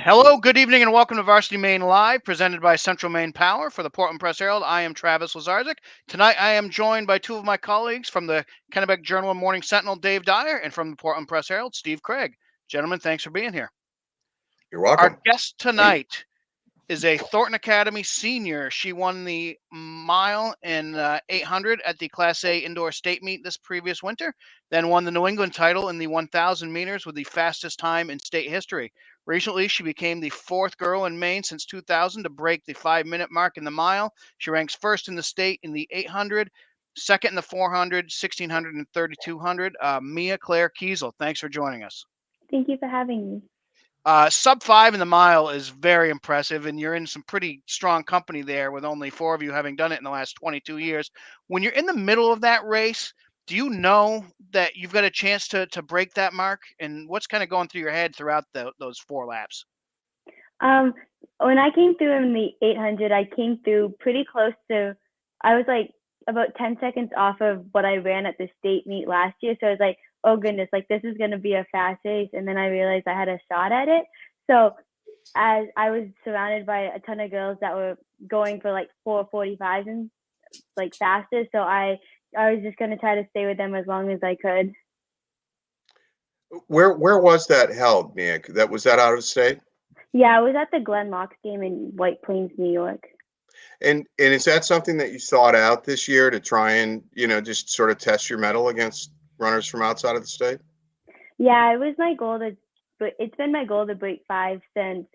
Hello, good evening, and welcome to Varsity Maine Live, presented by Central Maine Power for the Portland Press Herald. I am Travis Lazarzik. Tonight, I am joined by two of my colleagues from the Kennebec Journal and Morning Sentinel, Dave Dyer, and from the Portland Press Herald, Steve Craig. Gentlemen, thanks for being here. You're Our welcome. guest tonight is a Thornton Academy senior. She won the mile and 800 at the Class A indoor state meet this previous winter, then won the New England title in the 1,000 meters with the fastest time in state history. Recently, she became the fourth girl in Maine since 2000 to break the 5-minute mark in the mile. She ranks first in the state in the 800, second in the 400, 1600, and 3200. Mia-Claire Kezal, thanks for joining us. Thank you for having me. Sub 5 in the mile is very impressive, and you're in some pretty strong company there with only 4 of you having done it in the last 22 years. When you're in the middle of that race, do you know that you've got a chance to break that mark? And what's kind of going through your head throughout those 4 laps? When I came through in the 800, I came through pretty close to, I was like about 10 seconds off of what I ran at the state meet last year. So I was like, oh goodness, like this is going to be a fast race. And then I realized I had a shot at it. So as I was surrounded by a ton of girls that were going for like 4:45 and like fastest. So I was just going to try to stay with them as long as I could. Where was that held, Mia? Was that out of state? Yeah, I was at the Glen Locks game in White Plains, New York. And is that something that you sought out this year to try and, just sort of test your mettle against runners from outside of the state? Yeah, it was my goal but it's been my goal to break 5 since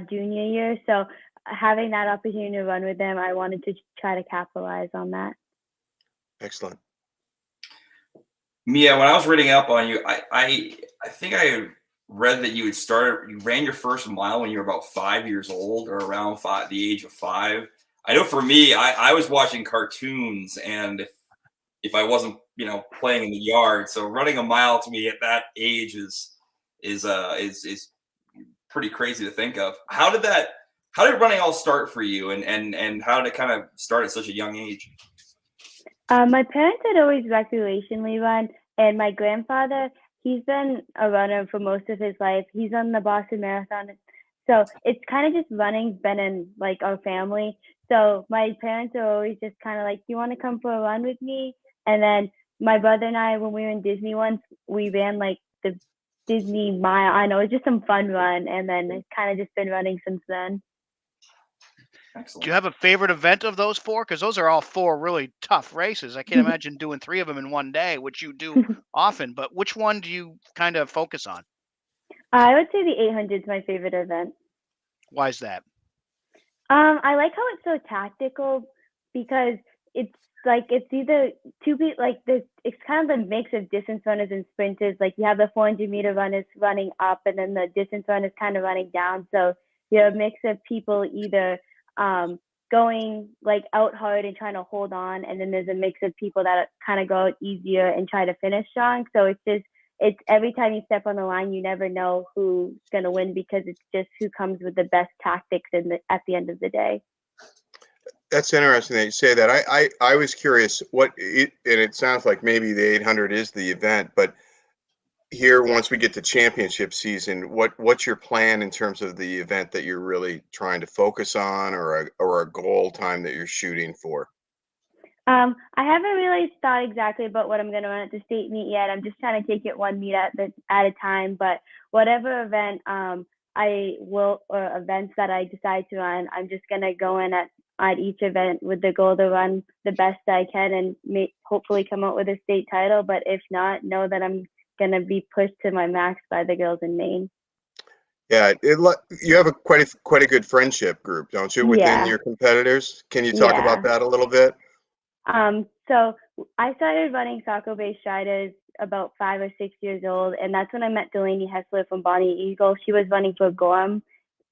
junior year. So having that opportunity to run with them, I wanted to try to capitalize on that. Excellent. Mia, when I was reading up on you, I think I read that you ran your first mile when you were about 5 years old, or around the age of 5. I know for me, I was watching cartoons, and if I wasn't, playing in the yard, so running a mile to me at that age is pretty crazy to think of. How did running all start for you, and how did it kind of start at such a young age? My parents had always recreationally run, and my grandfather, he's been a runner for most of his life. He's on the Boston Marathon. So it's kind of just running's been in like our family. So my parents are always just kind of like, do you want to come for a run with me? And then my brother and I, when we were in Disney once, we ran like the Disney mile. I know, it's just some fun run. And then it's kind of just been running since then. Excellent. Do you have a favorite event of those 4? Because those are all 4 really tough races. I can't imagine doing 3 of them in one day, which you do often. But which one do you kind of focus on? I would say the 800 is my favorite event. Why is that? I like how it's so tactical, because it's like it's either it's kind of a mix of distance runners and sprinters. Like you have the 400-meter runners running up, and then the distance runners kind of running down. So you have a mix of people either going like out hard and trying to hold on, and then there's a mix of people that kind of go out easier and try to finish strong. So it's every time you step on the line, you never know who's going to win, because it's just who comes with the best tactics at the end of the day. That's interesting that you say that. I was curious and it sounds like maybe the 800 is the event, but here, once we get to championship season, what's your plan in terms of the event that you're really trying to focus on, or a goal time that you're shooting for? I haven't really thought exactly about what I'm going to run at the state meet yet. I'm just trying to take it one meet at a time. But whatever event or events that I decide to run, I'm just going to go in at each event with the goal to run the best I can and hopefully come out with a state title. But if not, know that I'm going to be pushed to my max by the girls in Maine. Yeah, you have quite a good friendship group, don't you, within your competitors? Can you talk about that a little bit? So I started running soccer-based striders about 5 or 6 years old, and that's when I met Delaney Hessler from Bonnie Eagle. She was running for Gorham,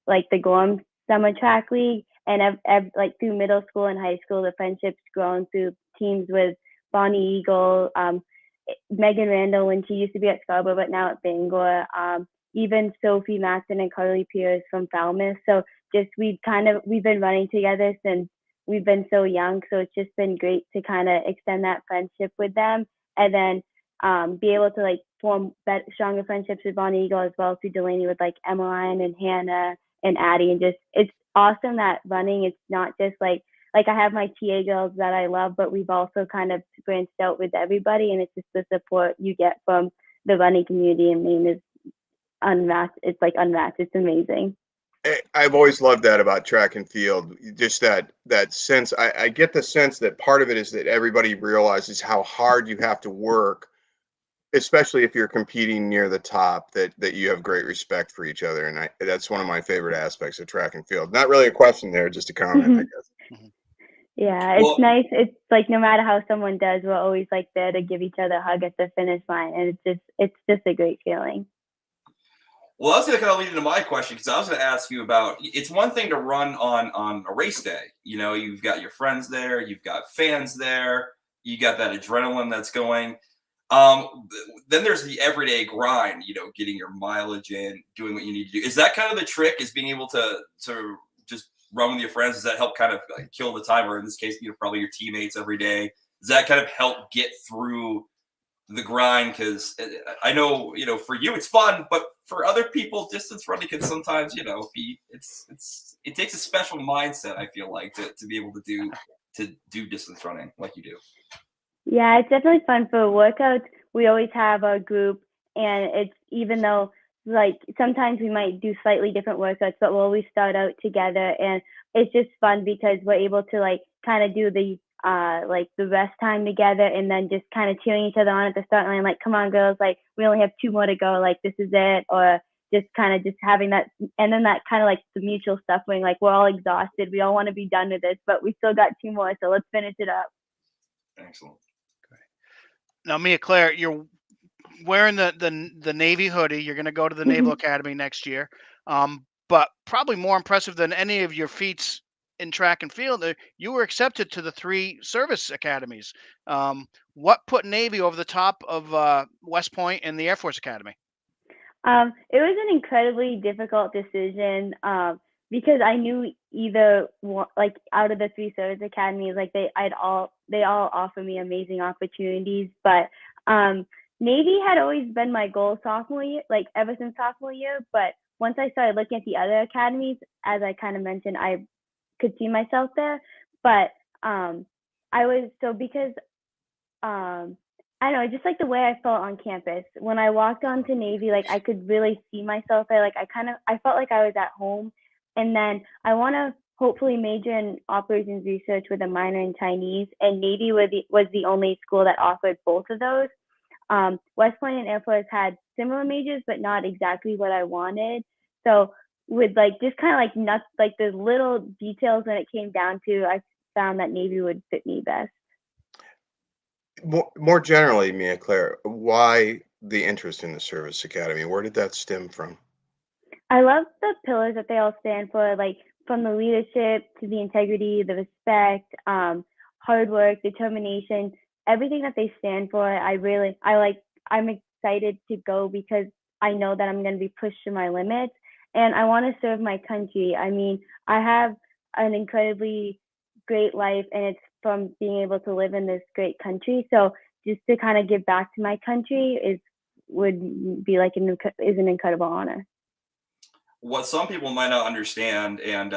like the Gorham Summer Track League, and like through middle school and high school, the friendship's grown through teams with Bonnie Eagle, Megan Randall when she used to be at Scarborough, but now at Bangor, even Sophie Matson and Carly Pierce from Falmouth. So just we've been running together since we've been so young. So it's just been great to kind of extend that friendship with them, and then be able to like form stronger friendships with Bonnie Eagle as well through Delaney with like Emmeline and Hannah and Addie, and just it's awesome that running, it's not just like I have my TA girls that I love, but we've also kind of branched out with everybody, and it's just the support you get from the running community in Maine is unmatched. It's like unmatched. It's amazing. I've always loved that about track and field. Just that sense. I get the sense that part of it is that everybody realizes how hard you have to work, especially if you're competing near the top, that you have great respect for each other. And that's one of my favorite aspects of track and field. Not really a question there, just a comment, I guess. Yeah, it's nice. It's like no matter how someone does, we're always like there to give each other a hug at the finish line, and it's just a great feeling. Well, I was going to kind of lead into my question because I was going to ask you about, it's one thing to run on a race day. You know, you've got your friends there, you've got fans there, you got that adrenaline that's going. Then there's the everyday grind, you know, getting your mileage in, doing what you need to do. Is that kind of the trick, is being able to just run with your friends? Does that help kind of like kill the time, or in this case, you know, probably your teammates every day? Does that kind of help get through the grind? Because I know, you know, for you it's fun, but for other people, distance running can sometimes, you know, it takes a special mindset, I feel like, to be able to do distance running like you do. Yeah, it's definitely fun for workouts. We always have our group, and it's, even though like sometimes we might do slightly different workouts, but we'll always start out together, and it's just fun because we're able to like kind of do the like the rest time together, and then just kind of cheering each other on at the start line, like, come on girls, like we only have 2 more to go, like this is it, or just kind of just having that, and then that kind of like the mutual suffering, like we're all exhausted, we all want to be done with this, but we still got 2 more, so let's finish it up. Excellent. Now, Mia-Claire, you're wearing the Navy hoodie. You're going to go to the Naval Academy next year. But probably more impressive than any of your feats in track and field, you were accepted to the 3 service academies. What put Navy over the top of West Point and the Air Force Academy? It was an incredibly difficult decision because I knew either like out of the 3 service academies, like they all offer me amazing opportunities, but Navy had always been my goal sophomore year, like ever since sophomore year. But once I started looking at the other academies, as I kind of mentioned, I could see myself there. But because I don't know, just like the way I felt on campus. When I walked onto Navy, like I could really see myself there. Like I felt like I was at home. And then I want to hopefully major in operations research with a minor in Chinese. And Navy was the only school that offered both of those. West Point and Air Force had similar majors, but not exactly what I wanted. So with like just kind of like the little details when it came down to, I found that Navy would fit me best. More generally, Mia-Claire, why the interest in the service academy? Where did that stem from? I love the pillars that they all stand for, like from the leadership to the integrity, the respect, hard work, determination, everything that they stand for. I'm excited to go because I know that I'm going to be pushed to my limits, and I want to serve my country. I mean, I have an incredibly great life, and it's from being able to live in this great country. So just to kind of give back to my country would be like is an incredible honor. What some people might not understand, and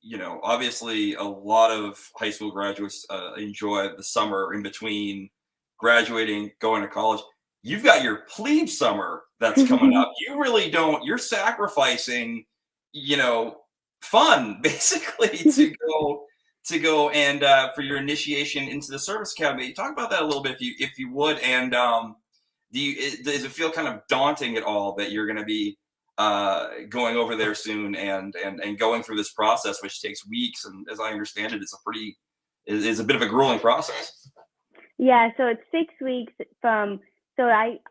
you know, obviously a lot of high school graduates enjoy the summer in between graduating, going to college. You've got your plebe summer that's coming up. You really don't. You're sacrificing, you know, fun basically to go and for your initiation into the service academy. Talk about that a little bit, if you would. And does it feel kind of daunting at all that you're going to be going over there soon and going through this process, which takes weeks, and as I understand it, is a bit of a grueling process? Yeah, so it's 6 weeks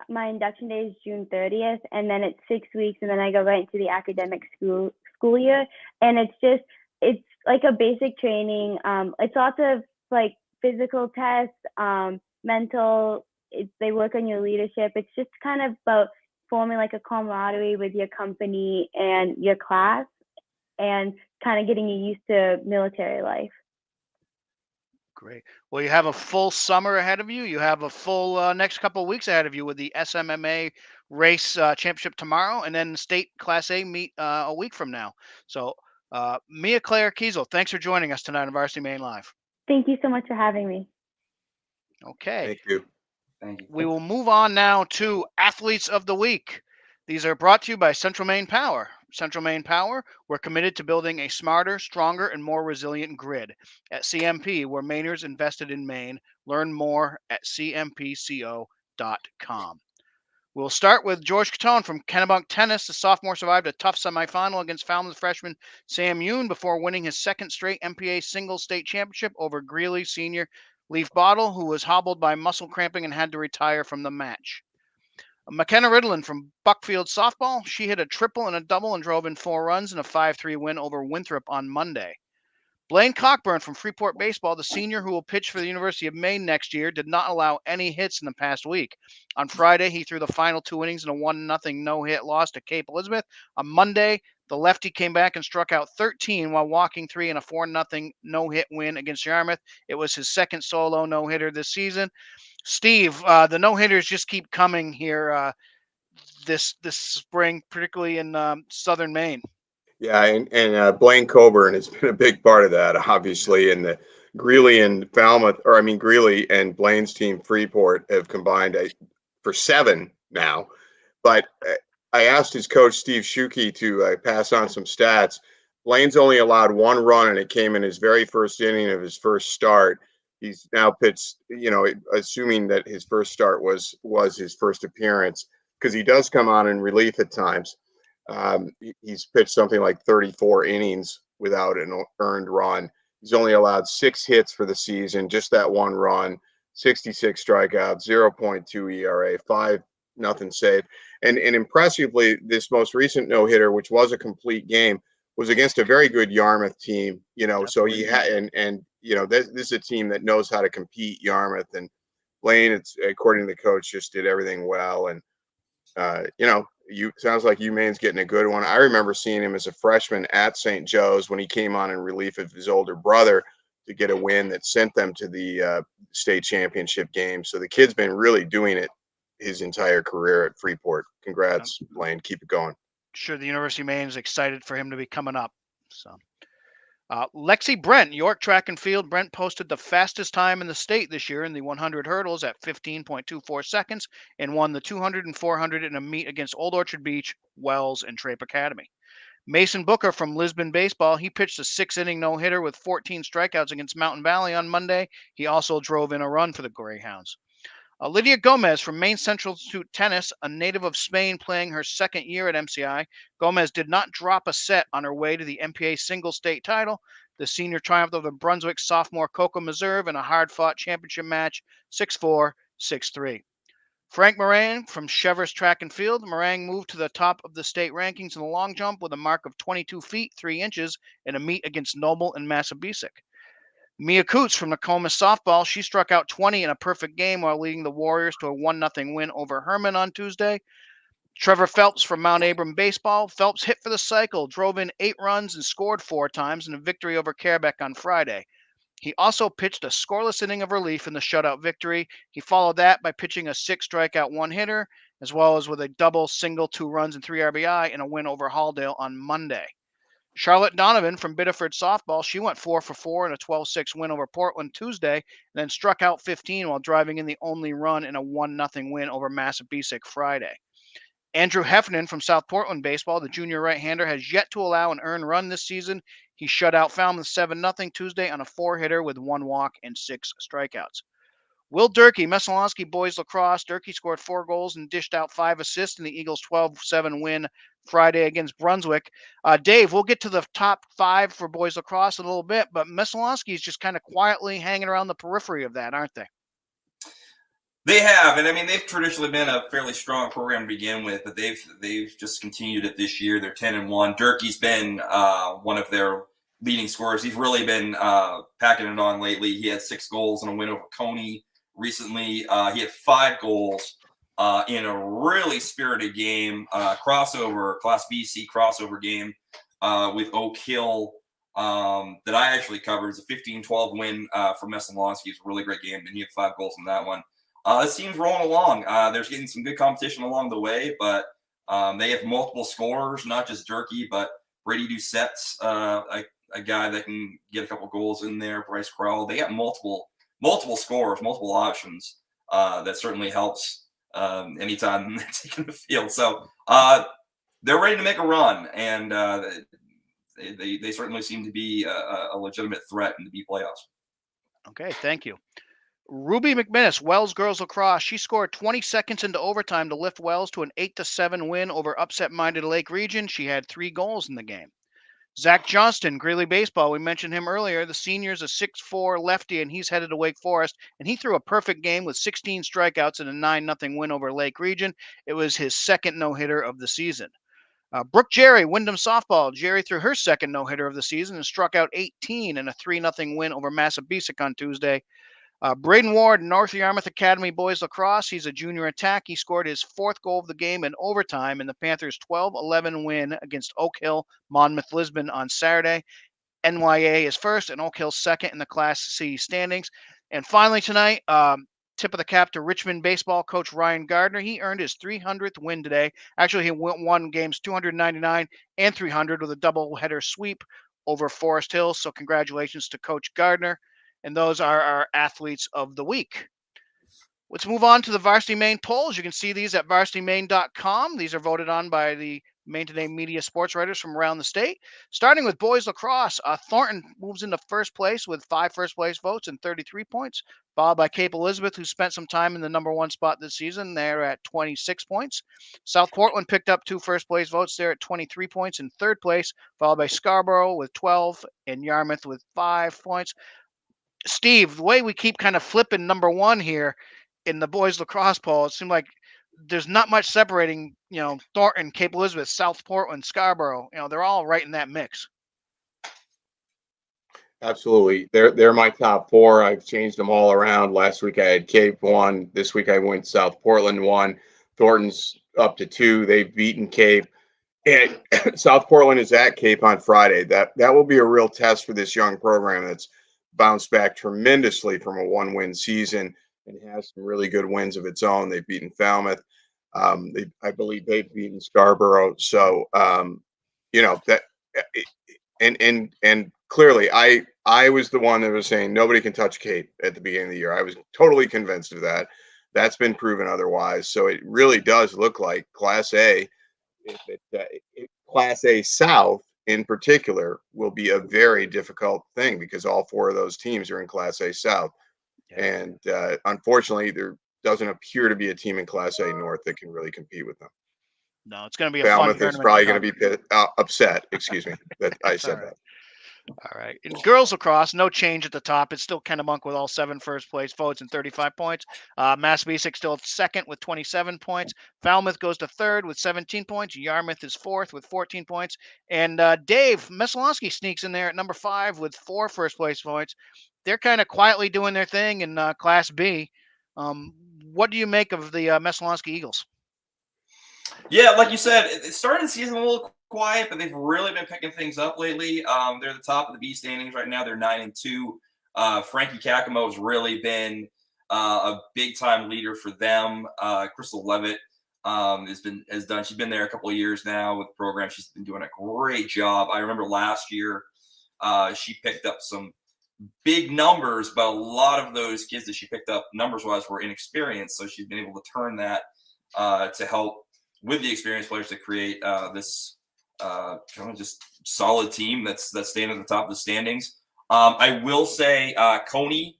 my induction day is June 30th, and then it's 6 weeks, and then I go right into the academic school year, and it's like a basic training. It's lots of like physical tests, mental. They work on your leadership. It's just kind of about forming like a camaraderie with your company and your class, and kind of getting you used to military life. Great. Well, you have a full summer ahead of you. You have a full next couple of weeks ahead of you with the SMMA race championship tomorrow, and then the state Class A meet a week from now. So, Mia-Claire Kezal, thanks for joining us tonight on Varsity Maine Live. Thank you so much for having me. Okay. Thank you. Thank you. We will move on now to Athletes of the Week. These are brought to you by Central Maine Power. Central Maine Power, we're committed to building a smarter, stronger, and more resilient grid. At CMP, we're Mainers invested in Maine. Learn more at cmpco.com. We'll start with George Catone from Kennebunk Tennis. The sophomore survived a tough semifinal against Falmouth freshman Sam Yoon before winning his second straight MPA singles state championship over Greeley senior Leaf Bottle, who was hobbled by muscle cramping and had to retire from the match. McKenna Riddlin from Buckfield Softball. She hit a triple and a double and drove in 4 runs in a 5-3 win over Winthrop on Monday. Blaine Cockburn from Freeport Baseball, the senior who will pitch for the University of Maine next year, did not allow any hits in the past week. On Friday, he threw the final 2 innings in a 1-0 no-hit loss to Cape Elizabeth. On Monday, the lefty came back and struck out 13 while walking 3 in a 4-0 no-hit win against Yarmouth. It was his second solo no-hitter this season. Steve, the no-hitters just keep coming here this spring, particularly in southern Maine. Yeah, and Blaine Coburn has been a big part of that, obviously. And the Greeley and Greeley and Blaine's team Freeport have combined for 7 now. But I asked his coach Steve Schuke to pass on some stats. Blaine's only allowed 1 run, and it came in his very first inning of his first start. He's now pitched, assuming that his first start was his first appearance, because he does come on in relief at times. He's pitched something like 34 innings without an earned run. He's only allowed 6 hits for the season, just that 1 run, 66 strikeouts, 0.2 ERA, 5-0 save. And impressively, this most recent no-hitter, which was a complete game, was against a very good Yarmouth team, so he had, and this is a team that knows how to compete, Yarmouth. And Blaine, it's according to the coach, just did everything well. And, sounds like UMaine's getting a good one. I remember seeing him as a freshman at St. Joe's when he came on in relief of his older brother to get a win that sent them to the state championship game. So the kid's been really doing it his entire career at Freeport. Congrats, Blaine. Keep it going. Sure, the University of Maine is excited for him to be coming up. So, Lexi Brent, York Track and Field. Brent posted the fastest time in the state this year in the 100 hurdles at 15.24 seconds and won the 200 and 400 in a meet against Old Orchard Beach, Wells, and Trape Academy. Mason Booker from Lisbon Baseball. He pitched a 6-inning no-hitter with 14 strikeouts against Mountain Valley on Monday. He also drove in a run for the Greyhounds. Lydia Gomez from Maine Central Institute Tennis, a native of Spain playing her second year at MCI. Gomez did not drop a set on her way to the MPA single state title. The senior triumphed over Brunswick sophomore Coco Meserve in a hard-fought championship match, 6-4, 6-3. Frank Morang from Chevers Track and Field. Morang moved to the top of the state rankings in the long jump with a mark of 22 feet, 3 inches in a meet against Noble and Massabesic. Mia Coots from Nokomis Softball. She struck out 20 in a perfect game while leading the Warriors to a 1-0 win over Herman on Tuesday. Trevor Phelps from Mount Abram Baseball. Phelps hit for the cycle, drove in 8 runs, and scored 4 times in a victory over Carebeck on Friday. He also pitched a scoreless inning of relief in the shutout victory. He followed that by pitching a 6-strikeout 1-hitter, as well as with a double, single, 2 runs, and 3 RBI in a win over Halldale on Monday. Charlotte Donovan from Biddeford Softball. She went 4 for 4 in a 12-6 win over Portland Tuesday, and then struck out 15 while driving in the only run in a 1-0 win over Massabesic Friday. Andrew Heffernan from South Portland Baseball, the junior right-hander, has yet to allow an earned run this season. He shut out Falmouth 7-0 Tuesday on a 4-hitter with 1 walk and 6 strikeouts. Will Durkee, Messalonskee boys lacrosse. Durkee scored 4 goals and dished out 5 assists in the Eagles' 12-7 win Friday against Brunswick. Dave, we'll get to the top 5 for boys lacrosse in a little bit, but Messalonskee is just kind of quietly hanging around the periphery of that, aren't they? They have, and I mean, they've traditionally been a fairly strong program to begin with, but they've just continued it this year. They're 10-1. Durkee's been one of their leading scorers. He's really been packing it on lately. He had 6 goals in a win over Koni recently. He had 5 goals in a really spirited game, crossover, Class BC crossover game with Oak Hill that I actually covered. It's a 15-12 win for Messalonskee. It's a really great game, and he had 5 goals in that one. This team's rolling along. There's getting some good competition along the way, but they have multiple scorers, not just Durkee, but Brady Doucette's a guy that can get a couple goals in there. Bryce Crowell. They got multiple scorers, multiple options. That certainly helps anytime they're taking the field. So they're ready to make a run, and they certainly seem to be a legitimate threat in the B playoffs. Okay, thank you. Ruby McMinnis, Wells girls lacrosse. She scored 20 seconds into overtime to lift Wells to an 8-7 win over upset-minded Lake Region. She had 3 goals in the game. Zach Johnston, Greeley baseball. We mentioned him earlier. The senior's a 6'4" lefty, and he's headed to Wake Forest. And he threw a perfect game with 16 strikeouts and a 9-0 win over Lake Region. It was his second no-hitter of the season. Brooke Jerry, Wyndham softball. Jerry threw her second no-hitter of the season and struck out 18 in a 3-0 win over Massabesic on Tuesday. Braden Ward, North Yarmouth Academy boys lacrosse. He's a junior attack. He scored his 4th goal of the game in overtime in the Panthers' 12-11 win against Oak Hill, Monmouth, Lisbon on Saturday. NYA is first and Oak Hill second in the Class C standings. And finally tonight, tip of the cap to Richmond baseball coach Ryan Gardner. He earned his 300th win today. Actually, he won games 299 and 300 with a doubleheader sweep over Forest Hill. So congratulations to Coach Gardner. And those are our athletes of the week. Let's move on to the Varsity Maine polls. You can see these at varsitymaine.com. These are voted on by the Maine Today media sports writers from around the state. Starting with boys lacrosse, Thornton moves into first place with 5 first-place votes and 33 points, followed by Cape Elizabeth, who spent some time in the number 1 spot this season. They're at 26 points. South Portland picked up 2 first-place votes. They're at 23 points in third place, followed by Scarborough with 12 and Yarmouth with 5 points. Steve, the way we keep kind of flipping number 1 here in the boys lacrosse poll, it seemed like there's not much separating, Thornton, Cape Elizabeth, South Portland, Scarborough. They're all right in that mix. Absolutely. They're my top 4. I've changed them all around. Last week I had Cape 1. This week I went South Portland 1. Thornton's up to 2. They've beaten Cape. And South Portland is at Cape on Friday. That will be a real test for this young program that's bounced back tremendously from a 1-win season and has some really good wins of its own. They've beaten Falmouth. I believe they've beaten Scarborough. So, that and clearly I was the one that was saying nobody can touch Cape at the beginning of the year. I was totally convinced of that. That's been proven otherwise. So it really does look like Class A, Class A South in particular, will be a very difficult thing because all 4 of those teams are in Class A South. Yeah. And unfortunately, there doesn't appear to be a team in Class A North that can really compete with them. No, it's going to be a Falmouth fun is probably going to be upset. Excuse me, that I said that. All right. In girls lacrosse, no change at the top. It's still Kennebunk with all 7 first-place votes and 35 points. Massabesic still second with 27 points. Falmouth goes to third with 17 points. Yarmouth is fourth with 14 points. And Dave, Messalonskee sneaks in there at number 5 with 4 first-place points. They're kind of quietly doing their thing in Class B. What do you make of the Messalonskee Eagles? Yeah, like you said, it started the season a little quiet, but they've really been picking things up lately. They're the top of the B standings right now. They're 9-2. Frankie Kakamo has really been a big time leader for them. Crystal Levitt she's been there a couple of years now with the program. She's been doing a great job. I remember last year she picked up some big numbers, but a lot of those kids that she picked up numbers wise were inexperienced. So she's been able to turn that to help with the experienced players to create this kind of just solid team that's staying at the top of the standings. I will say Koni,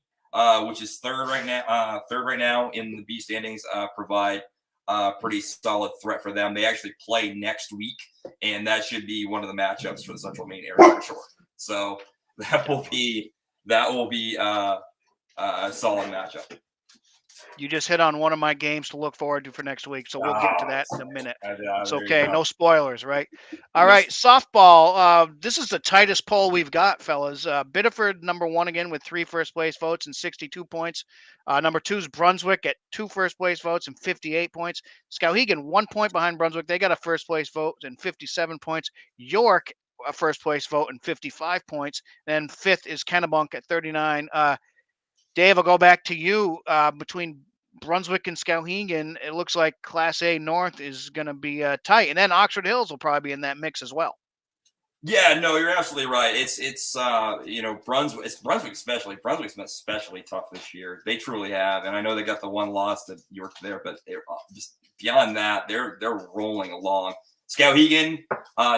which is third right now in the B standings, provide a pretty solid threat for them. They actually play next week, and that should be one of the matchups for the Central Maine area for sure. So that will be a solid matchup. You just hit on one of my games to look forward to for next week, so we'll get to that in a minute. It's okay. No spoilers, right? All right, softball. This is the tightest poll we've got, fellas. Biddeford, number 1 again with 3 first-place votes and 62 points. Number 2 is Brunswick at 2 first-place votes and 58 points. Skowhegan, 1 point behind Brunswick. They got a first-place vote and 57 points. York a first place vote and 55 points. Then fifth is Kennebunk at 39. Dave, I'll go back to you. Between Brunswick and Skowhegan, it looks like Class A North is going to be tight. And then Oxford Hills will probably be in that mix as well. Yeah, no, you're absolutely right. It's Brunswick especially. Brunswick's been especially tough this year. They truly have, and I know they got the one loss to York there, but they're just beyond that. They're rolling along. Skowhegan,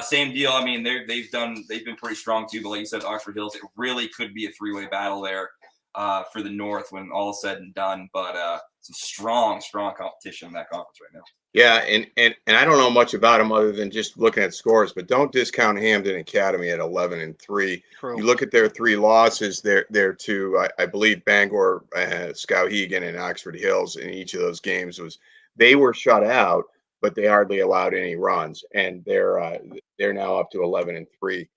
same deal. I mean, they've been pretty strong too. But like you said, Oxford Hills, it really could be a three-way battle there for the North when all is said and done. But some strong competition in that conference right now. Yeah, and I don't know much about them other than just looking at scores, but don't discount Hamden Academy at 11-3. True. You look at their three losses, they're to I believe Bangor, Skowhegan, and Oxford Hills. In each of those games they were shut out, but they hardly allowed any runs, and they're now up to 11-3.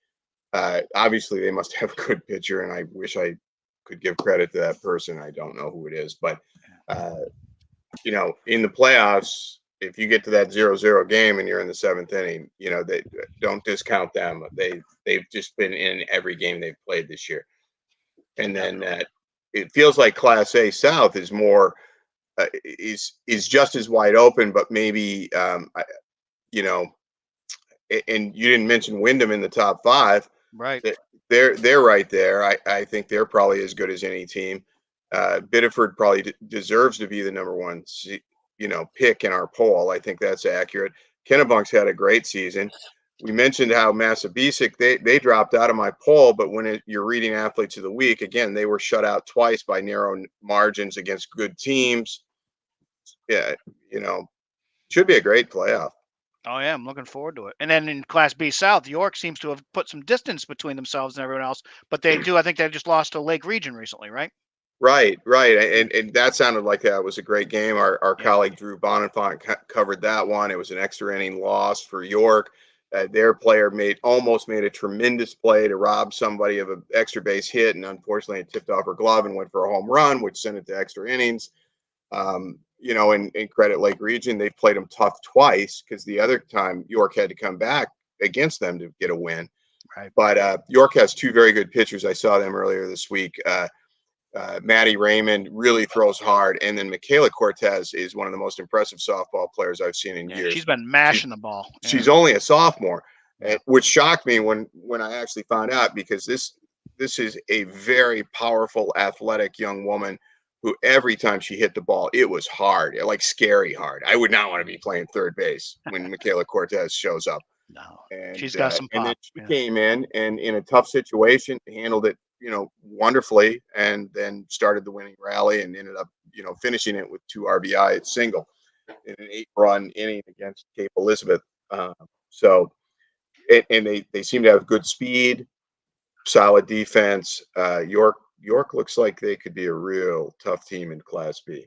Obviously, they must have a good pitcher, and I wish I could give credit to that person. I don't know who it is, but in the playoffs, if you get to that 0-0 game and you're in the seventh inning, they don't discount them. They've just been in every game they've played this year. And then it feels like Class A South is more is just as wide open, but maybe and you didn't mention Wyndham in the top five. Right. They're right there. I think they're probably as good as any team. Biddeford probably deserves to be the number one pick in our poll. I think that's accurate. Kennebunk's had a great season. We mentioned how Massabesic, they dropped out of my poll, but when you're reading Athletes of the Week, again, they were shut out twice by narrow margins against good teams. Yeah, should be a great playoff. Oh, yeah, I'm looking forward to it. And then in Class B South, York seems to have put some distance between themselves and everyone else, but I think they just lost to Lake Region recently, right? Right. And that sounded like that was a great game. Our colleague Drew Bonifant covered that one. It was an extra inning loss for York. Their player almost made a tremendous play to rob somebody of an extra base hit, and unfortunately it tipped off her glove and went for a home run, which sent it to extra innings. In credit Lake Region, they played them tough twice because the other time York had to come back against them to get a win. Right. But York has two very good pitchers. I saw them earlier this week. Maddie Raymond really throws hard, and then Michaela Cortez is one of the most impressive softball players I've seen in years. She's been mashing the ball. Yeah. She's only a sophomore, which shocked me when I actually found out, because this is a very powerful, athletic young woman who every time she hit the ball, it was hard, like scary hard. I would not want to be playing third base when Michaela Cortez shows up. No, and she's got some pop. And then she came in and in a tough situation handled it wonderfully, and then started the winning rally and ended up finishing it with 2 RBI at single in an 8-run inning against Cape Elizabeth. And they seem to have good speed, solid defense. York looks like they could be a real tough team in Class B.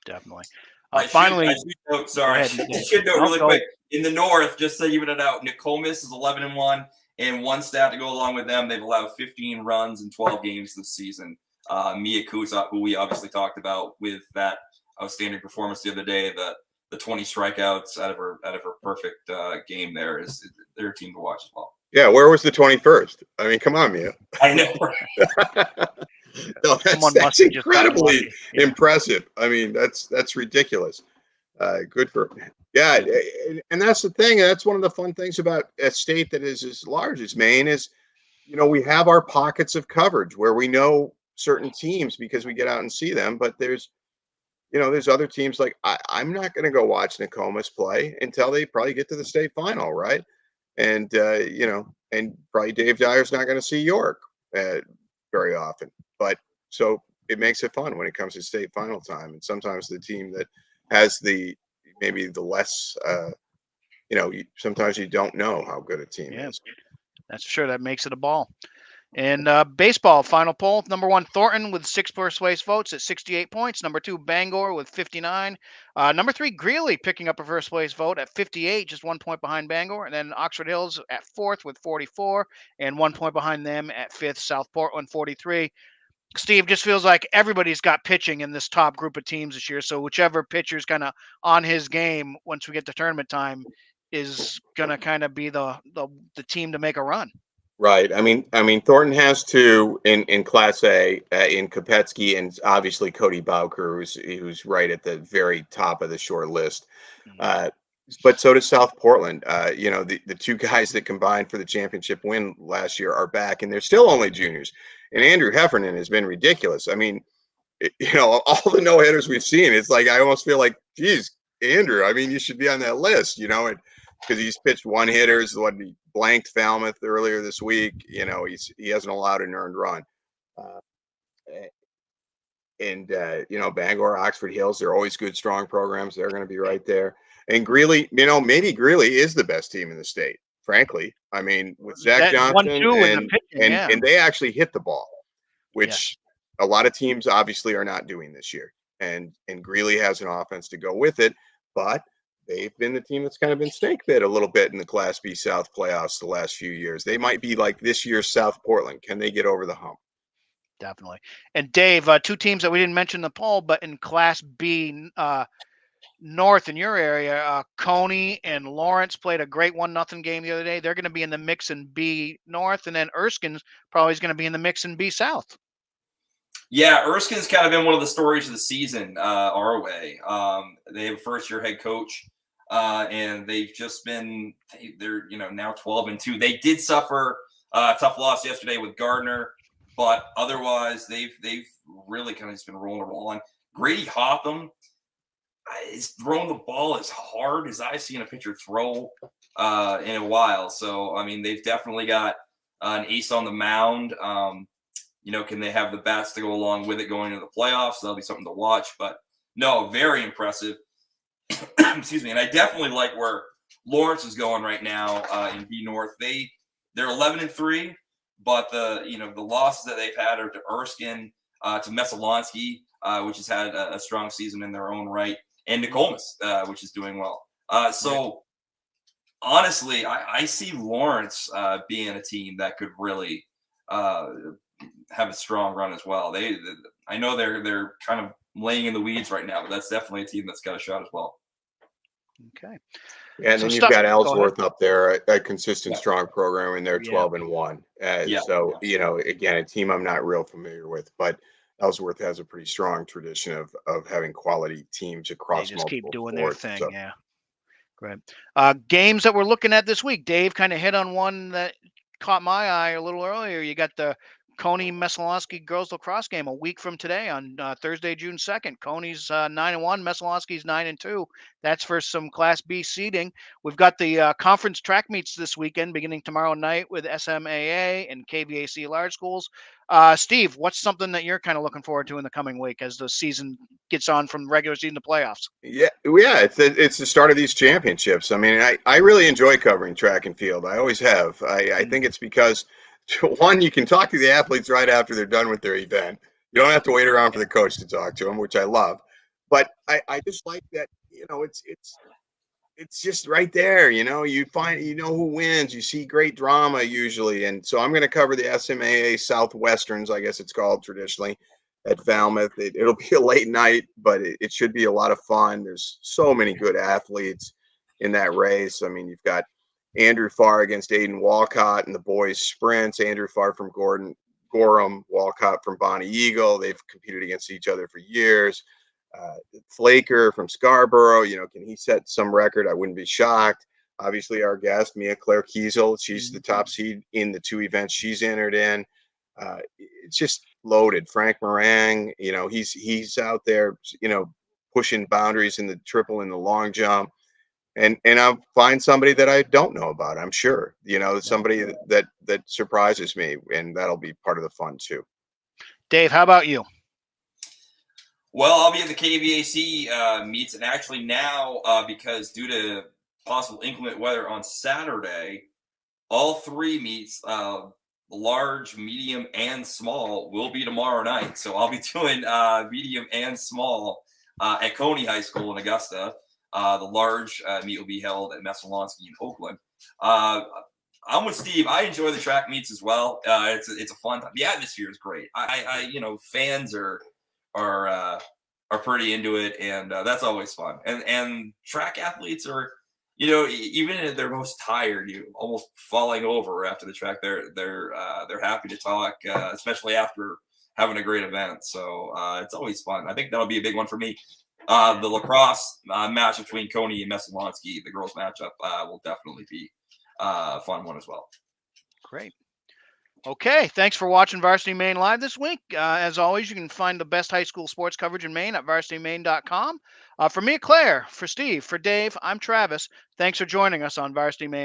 Definitely. I should note really quick, in the North, just to even it out, Nokomis is 11-1. And one stat to go along with them, they've allowed 15 runs in 12 games this season. Mia-Claire Kezal, who we obviously talked about with that outstanding performance the other day, the 20 strikeouts out of her perfect game there is their team to watch as well. Yeah, where was the 21st? I mean, come on, Mia. I know. No, that's incredibly impressive. I mean, that's ridiculous. Good for and that's the thing. That's one of the fun things about a state that is as large as Maine is, we have our pockets of coverage where we know certain teams because we get out and see them. But there's other teams like I'm not going to go watch Nokomis play until they probably get to the state final, right? And and probably Dave Dyer's not going to see York very often. But so it makes it fun when it comes to state final time. And sometimes the team that has maybe the less, sometimes you don't know how good a team is. That's for sure. That makes it a ball. And baseball, final poll. Number 1, Thornton with 6 first place votes at 68 points. Number 2, Bangor with 59. Number 3, Greeley picking up a first place vote at 58, just 1 point behind Bangor. And then Oxford Hills at 4th with 44, and 1 point behind them at 5th, South Portland 43. Steve, just feels like everybody's got pitching in this top group of teams this year. So whichever pitcher's kind of on his game once we get to tournament time, is going to kind of be the team to make a run. Right. I mean, Thornton has two in Class A in Kopetsky and obviously Cody Bowker, who's right at the very top of the short list. Uh, but so does South Portland. The two guys that combined for the championship win last year are back, and they're still only juniors. And Andrew Heffernan has been ridiculous. I mean, all the no hitters we've seen, it's like I almost feel like, geez, Andrew. I mean, you should be on that list, because he's pitched one hitters. He blanked Falmouth earlier this week. He hasn't allowed an earned run. Bangor, Oxford Hills, they're always good, strong programs. They're going to be right there. And Greeley, maybe Greeley is the best team in the state, frankly. I mean, with Zach Johnson and they actually hit the ball, which a lot of teams obviously are not doing this year. And Greeley has an offense to go with it, but they've been the team that's kind of been snake bit a little bit in the Class B South playoffs the last few years. They might be like this year's South Portland. Can they get over the hump? Definitely. And Dave, two teams that we didn't mention in the poll, but in Class B North in your area, Koni and Lawrence played a great 1-0 game the other day. They're going to be in the mix in B North, and then Erskine's probably going to be in the mix in B South. Yeah, Erskine's kind of been one of the stories of the season our way. They have a first-year head coach, and they've just they're now 12-2. They did suffer a tough loss yesterday with Gardner, but otherwise they've really kind of just been rolling. Grady Hotham is throwing the ball as hard as I've seen a pitcher throw in a while. So I mean, they've definitely got an ace on the mound. Can they have the bats to go along with it going into the playoffs? That'll be something to watch. But no, very impressive. Excuse me. And I definitely like where Lawrence is going right now in B North. They're 11-3, but the losses that they've had are to Erskine, to Messalonskee, which has had a strong season in their own right, and Nokomis, which is doing well. So honestly, I see Lawrence being a team that could really have a strong run as well. I know they're kind of laying in the weeds right now, but that's definitely a team that's got a shot as well. Okay. Yeah, and then you've got Ellsworth up there, a consistent, strong program, and they're 12-1. So, again, a team I'm not real familiar with, but Ellsworth has a pretty strong tradition of having quality teams across multiple sports. They just keep doing their thing, so. Yeah. Great. Games that we're looking at this week. Dave kind of hit on one that caught my eye a little earlier. You got the Koni Messalonskee girls lacrosse game a week from today on Thursday, June 2nd. Koni's 9-1, Messalonskee's 9-2. That's for some Class B seeding. We've got the conference track meets this weekend, beginning tomorrow night with SMAA and KVAC large schools. Steve, what's something that you're kind of looking forward to in the coming week as the season gets on from regular season to playoffs? Yeah, it's the start of these championships. I mean, I really enjoy covering track and field. I always have. I think it's because, one, you can talk to the athletes right after they're done with their event. You don't have to wait around for the coach to talk to them, which I love. But I just like that, it's just right there. You find, who wins. You see great drama usually. And so I'm going to cover the SMAA Southwesterns, I guess it's called traditionally, at Falmouth. It'll be a late night, but it should be a lot of fun. There's so many good athletes in that race. I mean, you've got Andrew Farr against Aiden Walcott in the boys sprints. Andrew Farr from Gorham, Walcott from Bonnie Eagle. They've competed against each other for years. Flaker from Scarborough, can he set some record? I wouldn't be shocked. Obviously, our guest, Mia-Claire Kezal, she's the top seed in the two events she's entered in. It's just loaded. Frank Morang, he's out there, pushing boundaries in the triple and the long jump. And I'll find somebody that I don't know about, I'm sure. Somebody that surprises me, and that'll be part of the fun too. Dave, how about you? Well, I'll be at the KVAC meets, and actually now, because due to possible inclement weather on Saturday, all three meets, large, medium, and small, will be tomorrow night. So I'll be doing medium and small at Koni High School in Augusta. The large meet will be held at Messalonskee in Oakland. I'm with Steve. I enjoy the track meets as well. It's a fun time. The atmosphere is great. Fans are pretty into it, and that's always fun. And track athletes are, even if they're most tired, you almost falling over after the track, they're happy to talk, especially after having a great event. So it's always fun. I think that'll be a big one for me. The lacrosse match between Koni and Messalonskee, the girls matchup, will definitely be a fun one as well. Great. Okay, thanks for watching Varsity Maine Live this week. As always, you can find the best high school sports coverage in Maine at varsitymaine.com. For Mia-Claire, for Steve, for Dave, I'm Travis. Thanks for joining us on Varsity Maine.